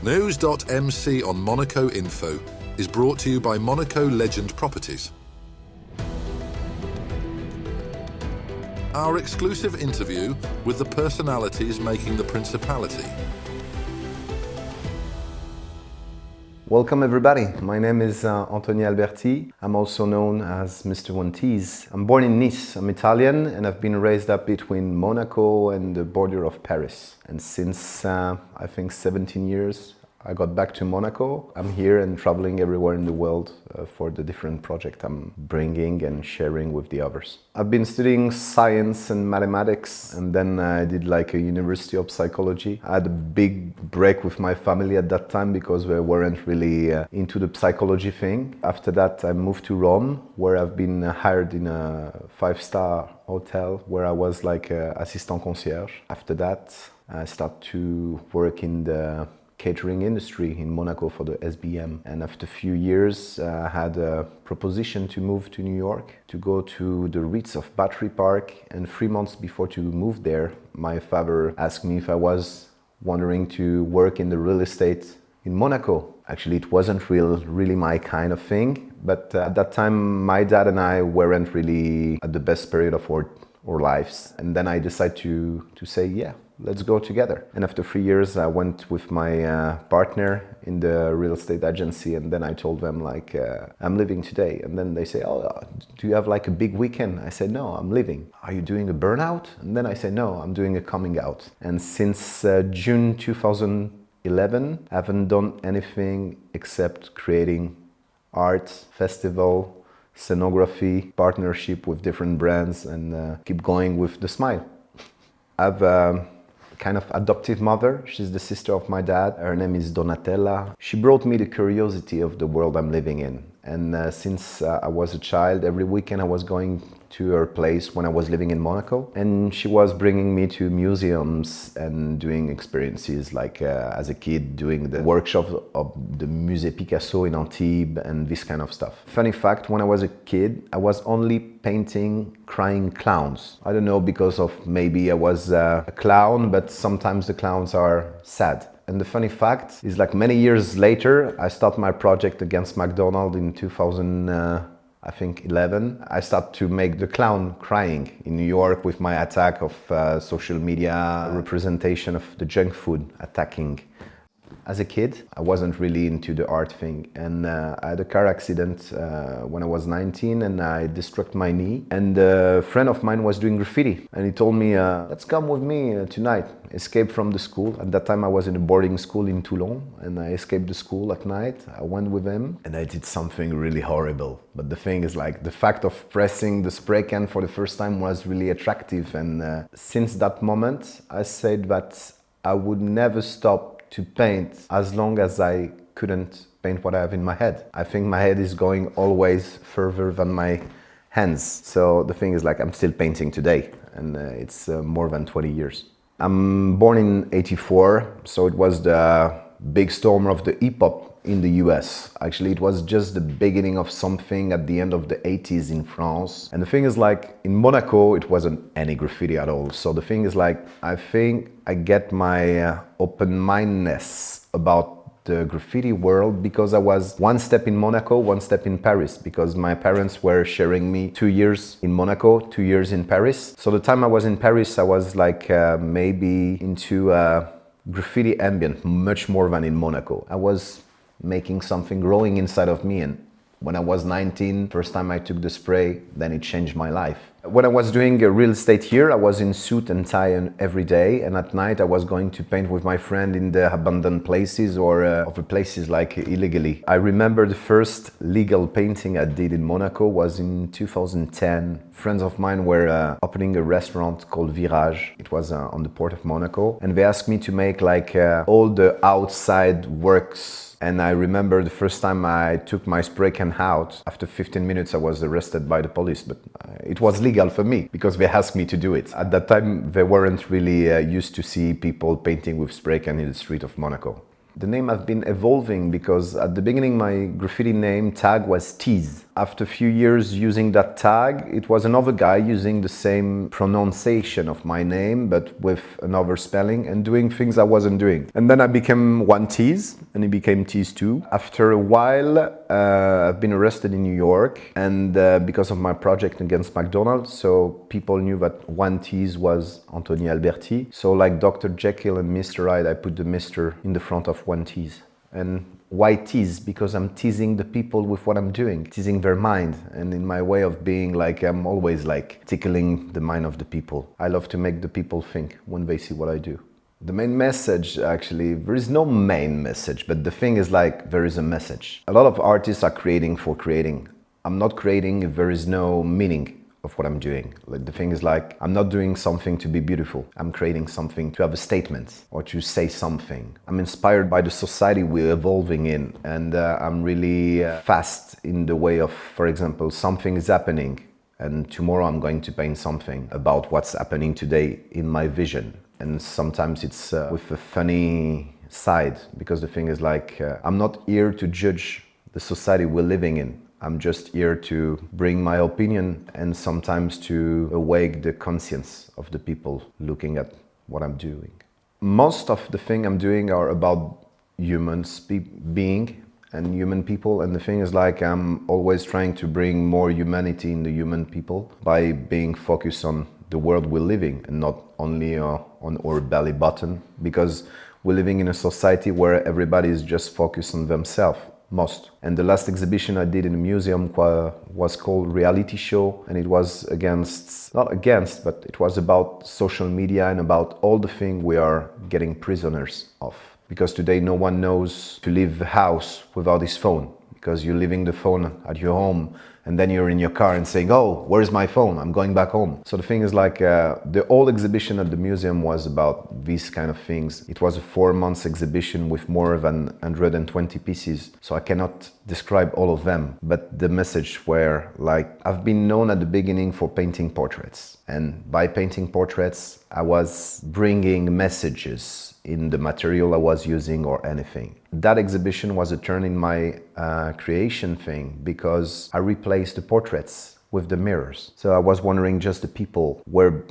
NEWS.MC on Monaco Info is brought to you by Monaco Legend Properties. Our exclusive interview with the personalities making the Principality. Welcome everybody, my name is Anthony Alberti. I'm also known as Mr. One-Tees. I'm born in Nice, I'm Italian, and I've been raised up between Monaco and the border of Paris. And since I think 17 years, I got back to Monaco. I'm here and traveling everywhere in the world for the different projects I'm bringing and sharing with the others. I've been studying science and mathematics, and then I did like a university of psychology. I had a big break with my family at that time because we weren't really into the psychology thing. After that, I moved to Rome, where I've been hired in a 5-star hotel where I was like assistant concierge. After that, I started to work in the catering industry in Monaco for the SBM, and after a few years I had a proposition to move to New York to go to the Ritz of Battery Park, and 3 months before to move there my father asked me if I was wondering to work in the real estate in Monaco. Actually it wasn't really my kind of thing, but at that time my dad and I weren't really at the best period of our lives, and then I decided to say yeah, let's go together. And after 3 years, I went with my partner in the real estate agency, and then I told them like, I'm leaving today. And then they say, oh, do you have like a big weekend? I said, no, I'm leaving. Are you doing a burnout? And then I said, no, I'm doing a coming out. And since June 2011, I haven't done anything except creating art, festival, scenography, partnership with different brands, and keep going with the smile. I've kind of adoptive mother. She's the sister of my dad. Her name is Donatella. She brought me the curiosity of the world I'm living in. And since I was a child, every weekend I was going to her place when I was living in Monaco. And she was bringing me to museums and doing experiences like as a kid doing the workshop of the Musée Picasso in Antibes and this kind of stuff. Funny fact, when I was a kid, I was only painting crying clowns. I don't know, because of maybe I was a clown, but sometimes the clowns are sad. And the funny fact is, like many years later, I started my project against McDonald's in 2011. I started to make the clown crying in New York with my attack of social media representation of the junk food attacking. As a kid, I wasn't really into the art thing, and I had a car accident when I was 19 and I destroyed my knee, and a friend of mine was doing graffiti and he told me, let's come with me tonight, escape from the school. At that time I was in a boarding school in Toulon, and I escaped the school at night. I went with him and I did something really horrible, but the thing is, like, the fact of pressing the spray can for the first time was really attractive, and since that moment I said that I would never stop to paint as long as I couldn't paint what I have in my head. I think my head is going always further than my hands. So the thing is, like, I'm still painting today, and it's more than 20 years. I'm born in '84, so it was the big storm of the hip-hop in the US. Actually, it was just the beginning of something at the end of the 80s in France. And the thing is, like, in Monaco, it wasn't any graffiti at all. So the thing is, like, I think I get my open-mindedness about the graffiti world because I was one step in Monaco, one step in Paris, because my parents were sharing me 2 years in Monaco, 2 years in Paris. So the time I was in Paris, I was like maybe into graffiti ambient much more than in Monaco. I was making something growing inside of me, and when I was 19, first time I took the spray, then it changed my life. When I was doing real estate here, I was in suit and tie every day, and at night I was going to paint with my friend in the abandoned places or other places like illegally. I remember the first legal painting I did in Monaco was in 2010. Friends of mine were opening a restaurant called Virage. It was on the port of Monaco, and they asked me to make like all the outside works. And I remember the first time I took my spray can out, after 15 minutes I was arrested by the police, but it was legal for me because they asked me to do it. At that time they weren't really used to see people painting with spray can in the street of Monaco. The name has been evolving because at the beginning my graffiti name tag was Tease. After a few years using that tag, it was another guy using the same pronunciation of my name but with another spelling and doing things I wasn't doing. And then I became One Tease and it became Tease 2. After a while, I've been arrested in New York and because of my project against McDonald's, so people knew that One Tease was Anthony Alberti. So like Dr. Jekyll and Mr. Hyde, I put the Mr. in the front of One Tease. And why tease? Because I'm teasing the people with what I'm doing, teasing their mind. And in my way of being, like, I'm always like tickling the mind of the people. I love to make the people think when they see what I do. The main message, actually, there is no main message, but the thing is like, there is a message. A lot of artists are creating for creating. I'm not creating if there is no meaning of what I'm doing. Like, the thing is like, I'm not doing something to be beautiful. I'm creating something to have a statement or to say something. I'm inspired by the society we're evolving in, and I'm really fast in the way of, for example, something is happening and tomorrow I'm going to paint something about what's happening today in my vision. And sometimes it's with a funny side, because the thing is like, I'm not here to judge the society we're living in. I'm just here to bring my opinion and sometimes to awake the conscience of the people looking at what I'm doing. Most of the things I'm doing are about humans being and human people, and the thing is like, I'm always trying to bring more humanity in the human people by being focused on the world we're living and not only on our belly button, because we're living in a society where everybody is just focused on themselves. Most. And the last exhibition I did in the museum was called Reality Show, and it was not against, but it was about social media and about all the things we are getting prisoners of. Because today no one knows to leave the house without his phone, because you're leaving the phone at your home and then you're in your car and saying, oh, where's my phone? I'm going back home. So the thing is like, the whole exhibition at the museum was about these kind of things. It was a 4-month exhibition with more than 120 pieces. So I cannot describe all of them, but the message were like, I've been known at the beginning for painting portraits. And by painting portraits, I was bringing messages in the material I was using or anything. That exhibition was a turn in my creation thing, because I replaced the portraits with the mirrors. So I was wondering, just the people were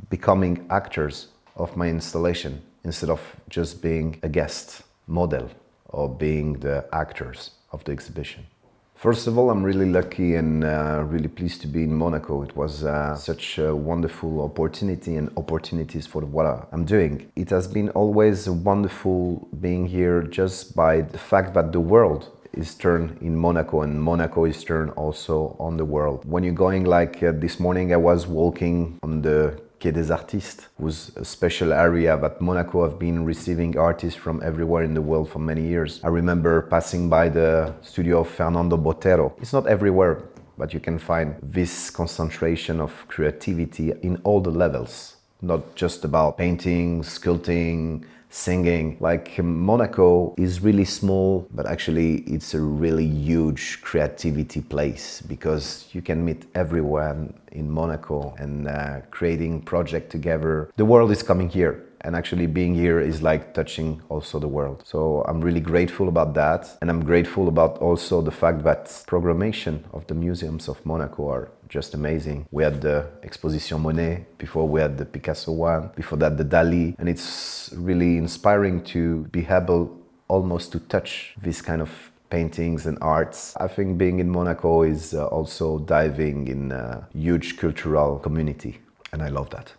becoming actors of my installation instead of just being a guest model or being the actors of the exhibition. First of all, I'm really lucky and really pleased to be in Monaco. It was such a wonderful opportunity and opportunities for what I'm doing. It has been always wonderful being here just by the fact that the world is turned in Monaco and Monaco is turned also on the world. When you're going like this morning, I was walking on the Quai des Artistes, was a special area that Monaco have been receiving artists from everywhere in the world for many years. I remember passing by the studio of Fernando Botero. It's not everywhere, but you can find this concentration of creativity in all the levels. Not just about painting, sculpting, singing. Like, Monaco is really small, but actually it's a really huge creativity place, because you can meet everyone in Monaco and creating project together. The world is coming here, and actually being here is like touching also the world. So I'm really grateful about that, and I'm grateful about also the fact that programmation of the museums of Monaco are just amazing. We had the Exposition Monet, before we had the Picasso one, before that the Dali, and it's really inspiring to be able almost to touch this kind of paintings and arts. I think being in Monaco is also diving in a huge cultural community, and I love that.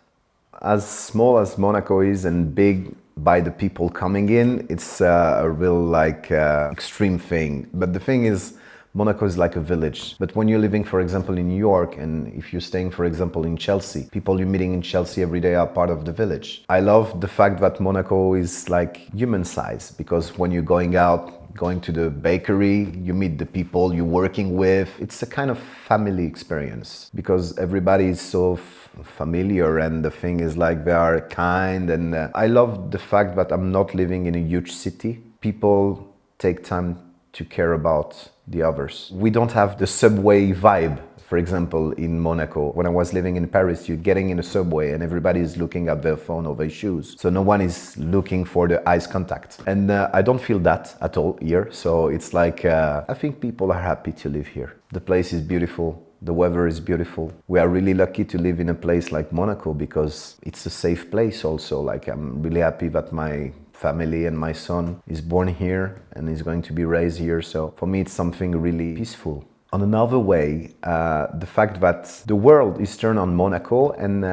As small as Monaco is and big by the people coming in, it's a real like extreme thing. But the thing is, Monaco is like a village. But when you're living, for example, in New York, and if you're staying, for example, in Chelsea, people you're meeting in Chelsea every day are part of the village. I love the fact that Monaco is like human size, because when you're going out, going to the bakery, you meet the people you're working with. It's a kind of family experience, because everybody is so familiar, and the thing is like, they are kind. And I love the fact that I'm not living in a huge city. People take time to care about the others. We don't have the subway vibe. For example, in Monaco, when I was living in Paris, you're getting in a subway and everybody is looking at their phone or their shoes. So no one is looking for the eyes contact. And I don't feel that at all here. So it's like, I think people are happy to live here. The place is beautiful. The weather is beautiful. We are really lucky to live in a place like Monaco because it's a safe place also. Like, I'm really happy that my family and my son is born here and is going to be raised here. So for me, it's something really peaceful. On another way, the fact that the world is turned on Monaco, and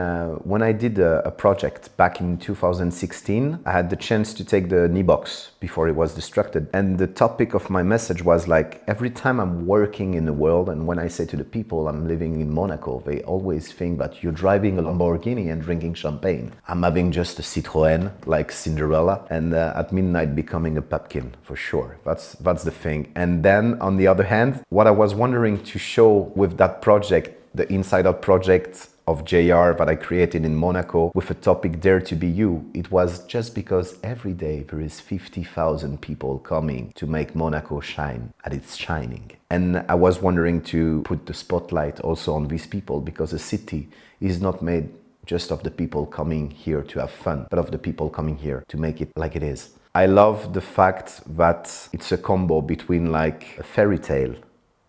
when I did a project back in 2016, I had the chance to take the NEWS before it was destructed. And the topic of my message was like, every time I'm working in the world, and when I say to the people I'm living in Monaco, they always think that you're driving a Lamborghini and drinking champagne. I'm having just a Citroën, like Cinderella, and at midnight becoming a pumpkin, for sure. That's the thing. And then on the other hand, what I was wondering to show with that project, the Inside Out project of JR that I created in Monaco with a topic Dare to Be You, it was just because every day there is 50,000 people coming to make Monaco shine at its shining. And I was wondering to put the spotlight also on these people, because a city is not made just of the people coming here to have fun, but of the people coming here to make it like it is. I love the fact that it's a combo between like a fairy tale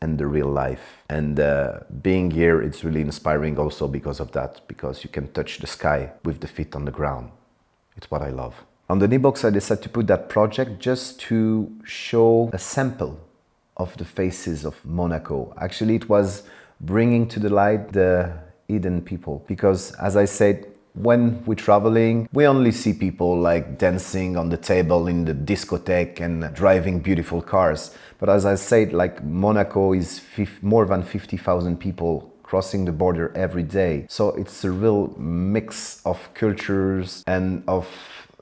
and the real life. And being here, it's really inspiring also because of that, because you can touch the sky with the feet on the ground. It's what I love. On the NEWS, I decided to put that project just to show a sample of the faces of Monaco. Actually, it was bringing to the light the hidden people, because as I said, when we're traveling, we only see people like dancing on the table in the discotheque and driving beautiful cars. But as I said, like Monaco is more than 50,000 people crossing the border every day. So it's a real mix of cultures and of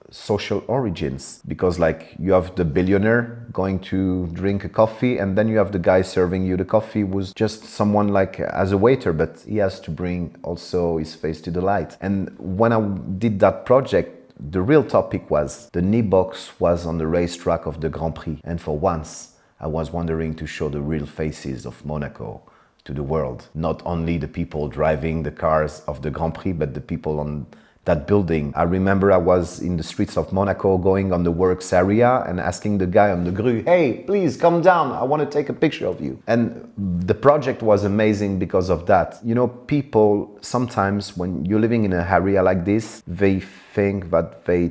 social origins, because like you have the billionaire going to drink a coffee, and then you have the guy serving you the coffee who's just someone like as a waiter, but he has to bring also his face to the light. And when I did that project, the real topic was the NEWS was on the racetrack of the Grand Prix, and for once I was wondering to show the real faces of Monaco to the world, not only the people driving the cars of the Grand Prix, but the people on that building. I remember I was in the streets of Monaco going on the works area and asking the guy on the grue, hey, please come down, I want to take a picture of you. And the project was amazing because of that. You know, people sometimes when you're living in an area like this, they think that they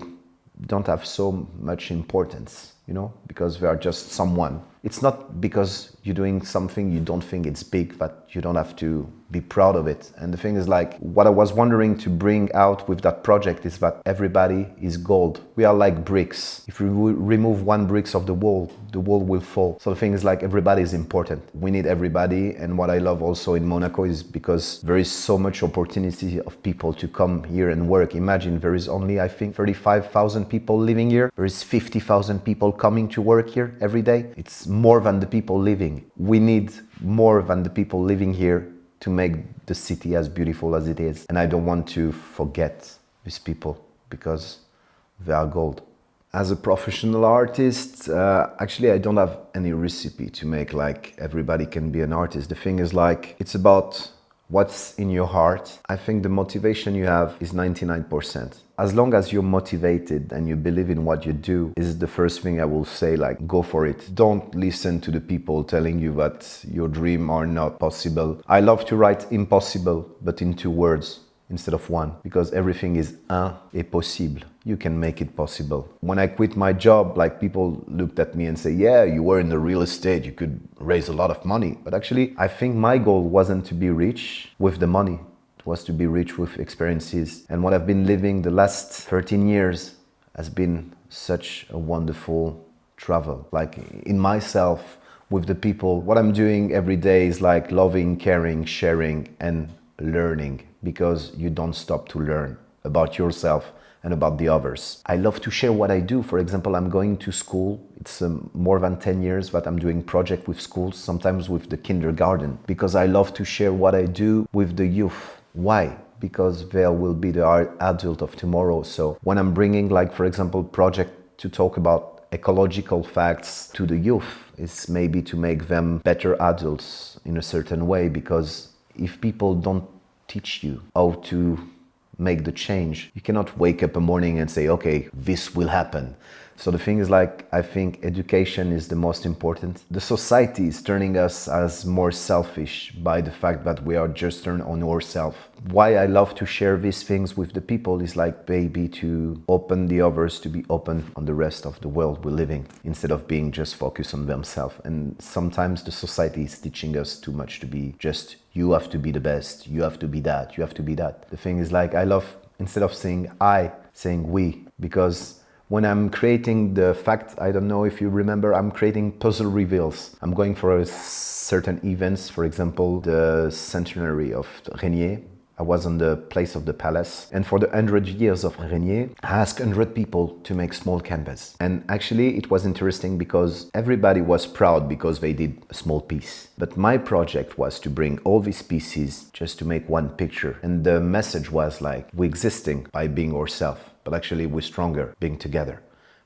don't have so much importance, you know, because they are just someone. It's not because you're doing something you don't think it's big that you don't have to be proud of it. And the thing is, like, what I was wondering to bring out with that project is that everybody is gold. We are like bricks. If we remove one brick of the wall will fall. So the thing is, like, everybody is important. We need everybody. And what I love also in Monaco is because there is so much opportunity of people to come here and work. Imagine there is only, I think, 35,000 people living here. There is 50,000 people coming to work here every day. It's more than the people living. We need more than the people living here to make the city as beautiful as it is. And I don't want to forget these people because they are gold. As a professional artist, actually I don't have any recipe to make like everybody can be an artist. The thing is, like, it's about what's in your heart. I think the motivation you have is 99%. As long as you're motivated and you believe in what you do, is the first thing I will say, like, go for it. Don't listen to the people telling you that your dream are not possible. I love to write impossible, but in 2 words instead of 1, because everything is est possible. You can make it possible. When I quit my job, like, people looked at me and say, yeah, you were in the real estate, you could raise a lot of money. But actually, I think my goal wasn't to be rich with the money. It was to be rich with experiences. And what I've been living the last 13 years has been such a wonderful travel. Like, in myself, with the people, what I'm doing every day is like loving, caring, sharing, and learning, because you don't stop to learn about yourself and about the others. I love to share what I do. For example, I'm going to school. It's more than 10 years that I'm doing project with schools, sometimes with the kindergarten, because I love to share what I do with the youth. Why? Because they will be the adult of tomorrow. So when I'm bringing, like, for example, project to talk about ecological facts to the youth. It's maybe to make them better adults in a certain way, because if people don't teach you how to make the change, you cannot wake up a morning and say, okay, this will happen. So the thing is, like, I think education is the most important. The society is turning us as more selfish by the fact that we are just turned on ourselves. Why I love to share these things with the people is like maybe to open the others to be open on the rest of the world we're living, instead of being just focused on themselves. And sometimes the society is teaching us too much to be just, you have to be the best, you have to be that, you have to be that. The thing is, like, I love, instead of saying I, saying we, because when I'm creating the fact, I don't know if you remember, I'm creating puzzle reveals. I'm going for a certain events, for example, the centenary of Régnier. I was on the place of the palace, and for the 100 years of Régnier, I asked 100 people to make small canvas. And actually it was interesting because everybody was proud because they did a small piece. But my project was to bring all these pieces just to make one picture. And the message was like, we're existing by being ourselves, but actually we're stronger being together,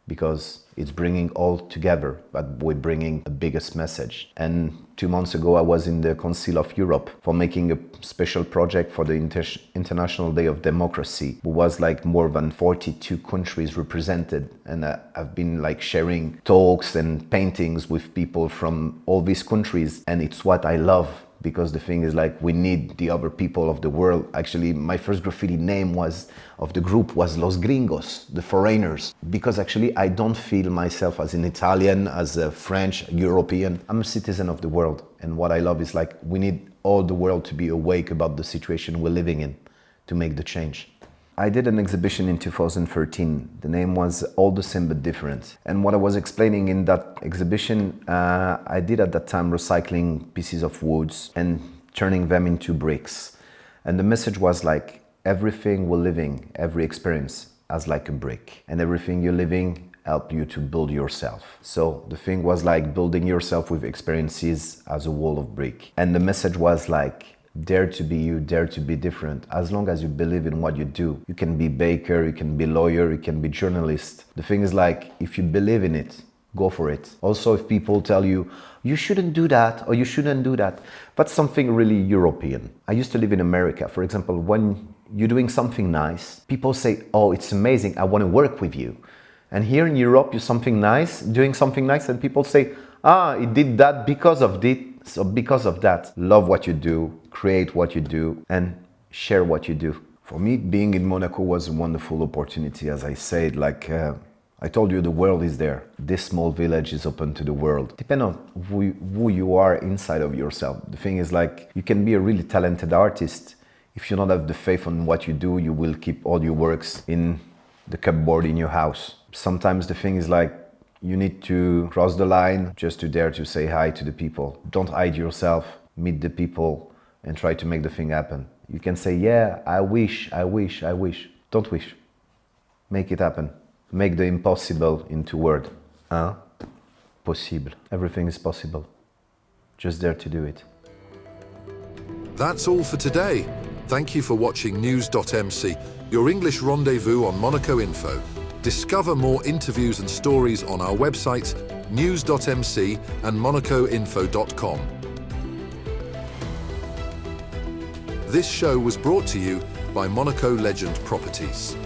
because it's bringing all together, but we're bringing the biggest message. And 2 months ago, I was in the Council of Europe for making a special project for the International Day of Democracy. It was like more than 42 countries represented. And I've been like sharing talks and paintings with people from all these countries. And it's what I love. Because the thing is, like, we need the other people of the world. Actually, my first graffiti name of the group was Los Gringos, the foreigners. Because actually, I don't feel myself as an Italian, as a French, European. I'm a citizen of the world. And what I love is, like, we need all the world to be awake about the situation we're living in to make the change. I did an exhibition in 2013. The name was All the Same But Different. And what I was explaining in that exhibition, I did at that time recycling pieces of woods and turning them into bricks. And the message was like, everything we're living, every experience as like a brick. And everything you're living help you to build yourself. So the thing was like building yourself with experiences as a wall of brick. And the message was like, dare to be you, dare to be different. As long as you believe in what you do, you can be baker, you can be lawyer, you can be journalist. The thing is, like, if you believe in it, go for it. Also, if people tell you, you shouldn't do that or you shouldn't do that, that's something really European. I used to live in America. For example, when you're doing something nice, people say, oh, it's amazing, I want to work with you. And here in Europe, you're something nice, doing something nice, and people say, ah, he did that because of this. So because of that, love what you do, create what you do, and share what you do. For me, being in Monaco was a wonderful opportunity. As I said, like I told you, the world is there. This small village is open to the world. Depending on who you are inside of yourself. The thing is, like, you can be a really talented artist. If you don't have the faith on what you do, you will keep all your works in the cupboard in your house. Sometimes the thing is, like, you need to cross the line just to dare to say hi to the people. Don't hide yourself, meet the people and try to make the thing happen. You can say, yeah, I wish, I wish, I wish. Don't wish. Make it happen. Make the impossible into word. Possible. Everything is possible. Just dare to do it. That's all for today. Thank you for watching NEWS.MC, your English rendezvous on Monaco Info. Discover more interviews and stories on our websites, NEWS.MC and MonacoInfo.com. This show was brought to you by Monaco Legend Properties.